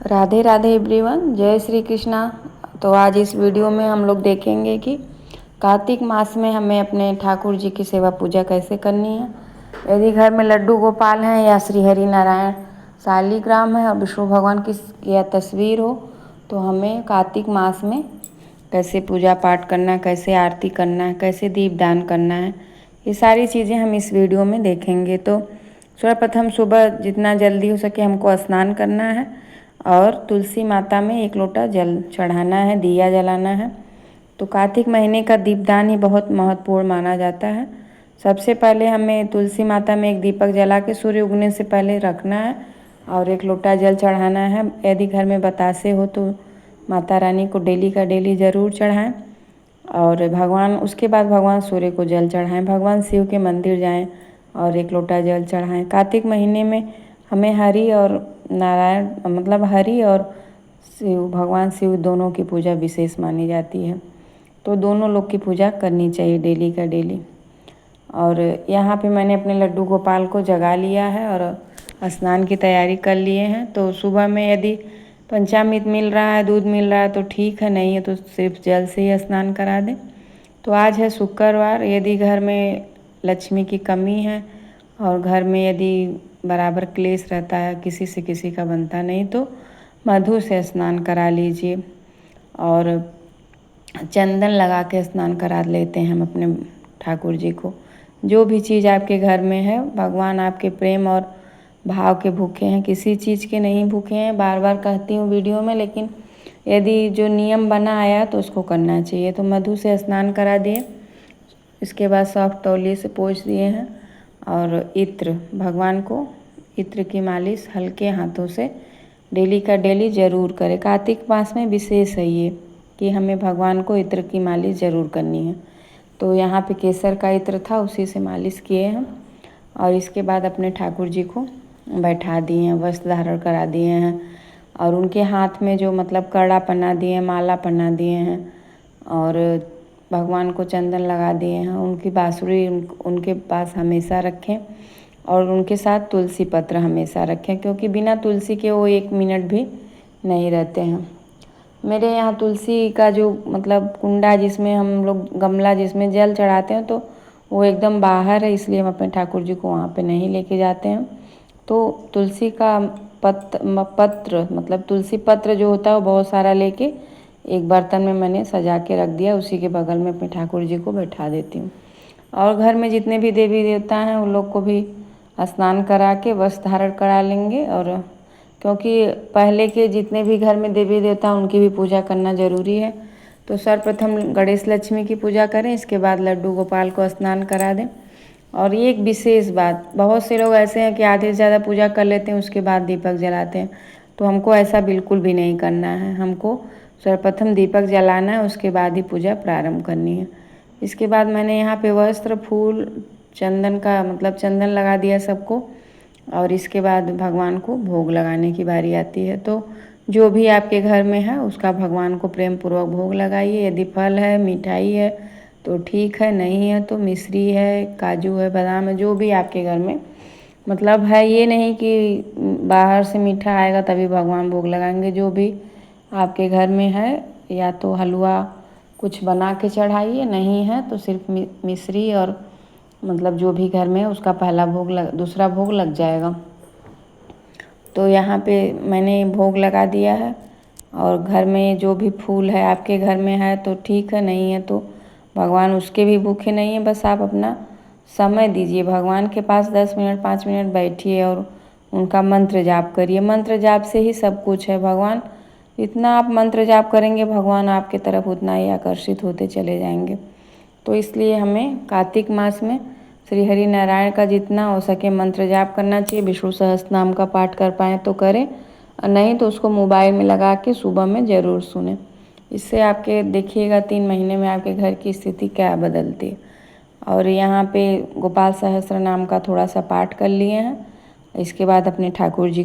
Radhe Radhe everyone, जय श्री कृष्णा। तो आज इस वीडियो में हम लोग देखेंगे कि कार्तिक मास में हमें अपने ठाकुर जी की सेवा पूजा कैसे करनी है। यदि घर में लड्डू गोपाल हैं या श्री हरि नारायण शालिग्राम है और विष्णु भगवान की या तस्वीर हो, तो हमें कार्तिक मास में कैसे पूजा पाठ करना है, कैसे आरती करना है, कैसे दीपदान करना है, ये सारी चीज़ें हम इस वीडियो में देखेंगे। तो सर्वप्रथम सुबह जितना जल्दी हो सके हमको स्नान करना है और तुलसी माता में 1 लोटा जल चढ़ाना है, दिया जलाना है। तो कार्तिक महीने का दीपदान ही बहुत महत्वपूर्ण माना जाता है। सबसे पहले हमें तुलसी माता में एक दीपक जला के सूर्य उगने से पहले रखना है और 1 लोटा जल चढ़ाना है। यदि घर में बतासे हो तो माता रानी को डेली का डेली ज़रूर चढ़ाएं और उसके बाद भगवान सूर्य को जल चढ़ाएं। भगवान शिव के मंदिर जाएं और 1 लोटा जल चढ़ाएं। कार्तिक महीने में हमें हरि और नारायण हरि और शिव, भगवान शिव दोनों की पूजा विशेष मानी जाती है। तो दोनों लोग की पूजा करनी चाहिए डेली का डेली। और यहाँ पे मैंने अपने लड्डू गोपाल को जगा लिया है और स्नान की तैयारी कर लिए हैं। तो सुबह में यदि पंचामृत मिल रहा है, दूध मिल रहा है तो ठीक है, नहीं है तो सिर्फ जल से ही स्नान करा दें। तो आज है शुक्रवार। यदि घर में लक्ष्मी की कमी है और घर में यदि बराबर क्लेश रहता है, किसी से किसी का बनता नहीं, तो मधु से स्नान करा लीजिए और चंदन लगा के स्नान करा लेते हैं हम अपने ठाकुर जी को। जो भी चीज़ आपके घर में है, भगवान आपके प्रेम और भाव के भूखे हैं, किसी चीज़ के नहीं भूखे हैं। बार बार कहती हूँ वीडियो में, लेकिन यदि जो नियम बना आया तो उसको करना चाहिए। तो मधु से स्नान करा दिए, इसके बाद सॉफ्ट तौलिए से पोंछ दिए हैं और इत्र, भगवान को इत्र की मालिश हल्के हाथों से डेली का डेली ज़रूर करें। कार्तिक मास में विशेष है ये कि हमें भगवान को इत्र की मालिश ज़रूर करनी है। तो यहाँ पे केसर का इत्र था, उसी से मालिश किए हैं और इसके बाद अपने ठाकुर जी को बैठा दिए हैं, वस्त्र धारण करा दिए हैं और उनके हाथ में जो कड़ा पहना दिए हैं, माला पहना दिए हैं और भगवान को चंदन लगा दिए हैं। उनकी बांसुरी उनके पास हमेशा रखें और उनके साथ तुलसी पत्र हमेशा रखें, क्योंकि बिना तुलसी के वो 1 मिनट भी नहीं रहते हैं। मेरे यहाँ तुलसी का जो कुंडा जिसमें हम लोग गमला जिसमें जल चढ़ाते हैं, तो वो एकदम बाहर है, इसलिए हम अपने ठाकुर जी को वहाँ पे नहीं लेके जाते हैं। तो तुलसी का पत्र तुलसी पत्र जो होता है वो बहुत सारा लेके एक बर्तन में मैंने सजा के रख दिया, उसी के बगल में अपने ठाकुर जी को बैठा देती हूँ। और घर में जितने भी देवी देवता हैं उन लोग को भी स्नान करा के वस्त्र धारण करा लेंगे। और क्योंकि पहले के जितने भी घर में देवी देवता उनकी भी पूजा करना ज़रूरी है। तो सर्वप्रथम गणेश लक्ष्मी की पूजा करें, इसके बाद लड्डू गोपाल को स्नान करा दें। और ये एक विशेष बात, बहुत से लोग ऐसे हैं कि आधे से ज़्यादा पूजा कर लेते हैं, उसके बाद दीपक जलाते हैं। तो हमको ऐसा बिल्कुल भी नहीं करना है। हमको सर्वप्रथम दीपक जलाना है, उसके बाद ही पूजा प्रारंभ करनी है। इसके बाद मैंने यहाँ पे वस्त्र, फूल, चंदन का चंदन लगा दिया सबको और इसके बाद भगवान को भोग लगाने की बारी आती है। तो जो भी आपके घर में है उसका भगवान को प्रेम पूर्वक भोग लगाइए। यदि फल है, मिठाई है तो ठीक है, नहीं है तो मिश्री है, काजू है, बादाम है, जो भी आपके घर में है। ये नहीं कि बाहर से मीठा आएगा तभी भगवान भोग लगाएंगे। जो भी आपके घर में है, या तो हलवा कुछ बना के चढ़ाइए, नहीं है तो सिर्फ मिश्री और जो भी घर में है उसका पहला भोग दूसरा भोग लग जाएगा। तो यहाँ पे मैंने भोग लगा दिया है और घर में जो भी फूल है आपके घर में है तो ठीक है, नहीं है तो भगवान उसके भी भूखे नहीं है। बस आप अपना समय दीजिए भगवान के पास, 10 मिनट 5 मिनट बैठिए और उनका मंत्र जाप करिए। मंत्र जाप से ही सब कुछ है। भगवान जितना आप मंत्र जाप करेंगे, भगवान आपके तरफ उतना ही आकर्षित होते चले जाएंगे। तो इसलिए हमें कार्तिक मास में श्री हरि नारायण का जितना हो सके मंत्र जाप करना चाहिए। विष्णु सहस्त्रनाम का पाठ कर पाएँ तो करें, और नहीं तो उसको मोबाइल में लगा के सुबह में ज़रूर सुनें। इससे आपके देखिएगा 3 महीने में आपके घर की स्थिति क्या बदलती है। और यहाँ पे गोपाल सहस्त्र नाम का थोड़ा सा पाठ कर लिए हैं, इसके बाद अपने ठाकुर जी का